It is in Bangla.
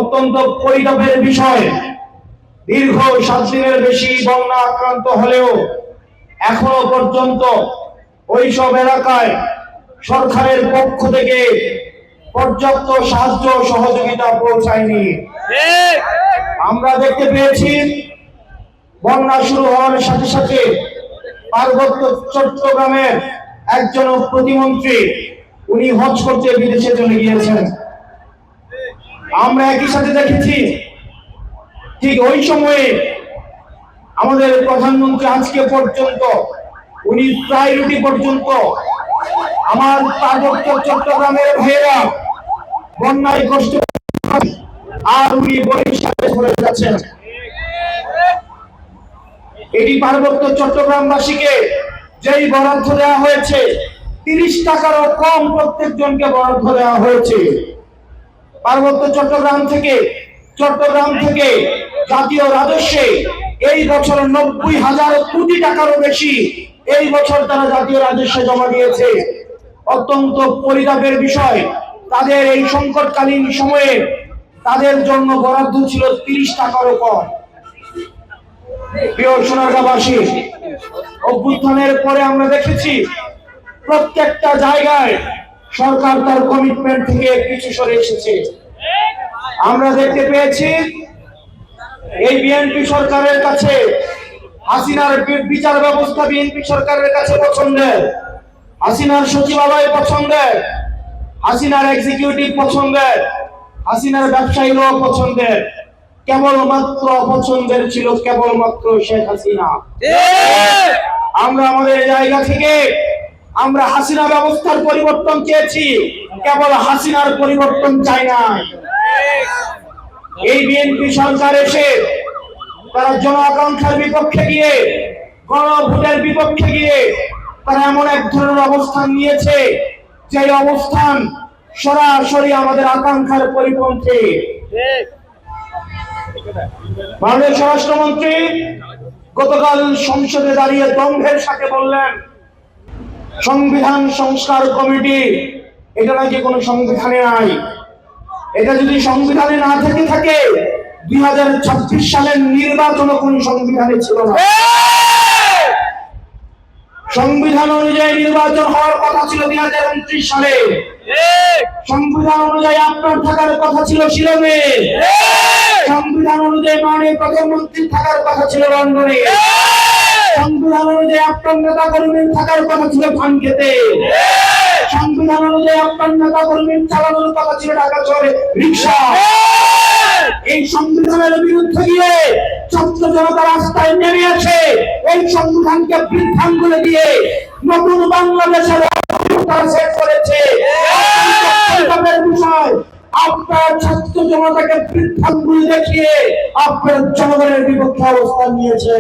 অত্যন্ত পরিতাপের বিষয়, দীর্ঘ 7 দিনের বেশি বন্যা আক্রান্ত হলেও এখনো পর্যন্ত ওইসব এলাকায় সরকারের পক্ষ থেকে পর্যাপ্ত সাহায্য সহযোগিতা পৌঁছায়নি। আমরা দেখতে পেয়েছি বন্যা শুরু হওয়ার সাথে সাথে পার্বত্য চট্টগ্রামের একজন প্রতিমন্ত্রী উনি হজ করতে বিদেশে চলে গিয়েছেন। আমরা একই সাথে দেখেছি ঠিক ওই সময়ে আমাদের প্রধানমন্ত্রী আজকে পর্যন্ত উনি প্রায়োরিটি পর্যন্ত আমার পার্বত্য চট্টগ্রামের ভাইয়েরা বন্যায় কষ্ট আর উনি বরিশালে চলে যাচ্ছেন। এটি পার্বত্য চট্টগ্রামবাসীকে যেই বরাদ্দ দেওয়া হয়েছে 30 টাকারও কম প্রত্যেকজনকে বরাদ্দ দেওয়া হয়েছে। পার্বত্য চট্টগ্রাম থেকে জাতীয় রাজস্বে এই বছর 90,000 কোটি টাকারও বেশি এই বছর তারা জাতীয় রাজস্বে জমা দিয়েছে। অত্যন্ত পরিতাপের বিষয়, তাদের এই সংকটকালীন সময়ে তাদের জন্য বরাদ্দ ছিল 30 টাকারও কম। প্রিয় সোনারগাঁওবাসী, অভ্যুত্থানের পরে আমরা দেখেছি প্রত্যেকটা জায়গায় সরকার তার কমিটমেন্ট থেকে কিছু সরে এসেছে। আমরা দেখতে পেয়েছি এই বিএনপি সরকারের কাছে হাসিনার বিচার ব্যবস্থা বিএনপি সরকারের কাছে পছন্দের, হাসিনার সচিবালয় পছন্দের, হাসিনার এক্সিকিউটিভ পছন্দের, হাসিনার ব্যবসায়ীরাও পছন্দের। কেবলমাত্র অপছন্দের ছিল কেবলমাত্র শেখ হাসিনা। আমরা আমাদের জায়গা থেকে আমরা হাসিনা ব্যবস্থার পরিবর্তন চেয়েছি, কেবল হাসিনার পরিবর্তন চাই না। এই বিএনপি সরকার এসে তারা জন আকাঙ্ক্ষার বিপক্ষে গিয়ে, গণভোটের বিপক্ষে গিয়ে তারা এমন এক ধরনের অবস্থান নিয়েছে যে অবস্থান সরাসরি আমাদের আকাঙ্ক্ষার পরিপন্থী। মাননীয় স্বরাষ্ট্রমন্ত্রী গতকাল সংসদে দাঁড়িয়ে দম্ভের সাথে বললেন সংবিধান সংস্কার কমিটি, এটা নাকি কোনো সংবিধানে নাই। এটা যদি সংবিধানে না থাকে 2026 সালের নির্বাচন কোন সংবিধানে ছিল না। সংবিধান অনুযায়ী নির্বাচন হওয়ার কথা ছিল 2029 সালে। সংবিধান অনুযায়ী আপনার থাকার কথা ছিল শিলংয়ে। সংবিধান অনুযায়ী মাননীয় প্রধানমন্ত্রী থাকার কথা ছিল লন্ডনে। সংবিধান অনুযায়ী আপনার নেতা কর্মী থাকার কথা ছিল ধানক্ষেতে। সংবিধান অনুযায়ী আপনার নেতা কর্মী চালানোর কথা ছিল ঢাকা শহরে রিক্সা। এই সংবিধানের বিরুদ্ধে গিয়ে ছাত্র জনতা রাস্তায় নেমে আসে এই সংবিধানকে বৃদ্ধাঙ্গুলে দিয়ে নতুন বাংলাদেশের সেট করেছে। বিষয় আপনার ছাত্র জনতাকে বৃদ্ধাঙ্গুলি দেখিয়ে আপনার জনগণের বিপক্ষে অবস্থান নিয়েছে।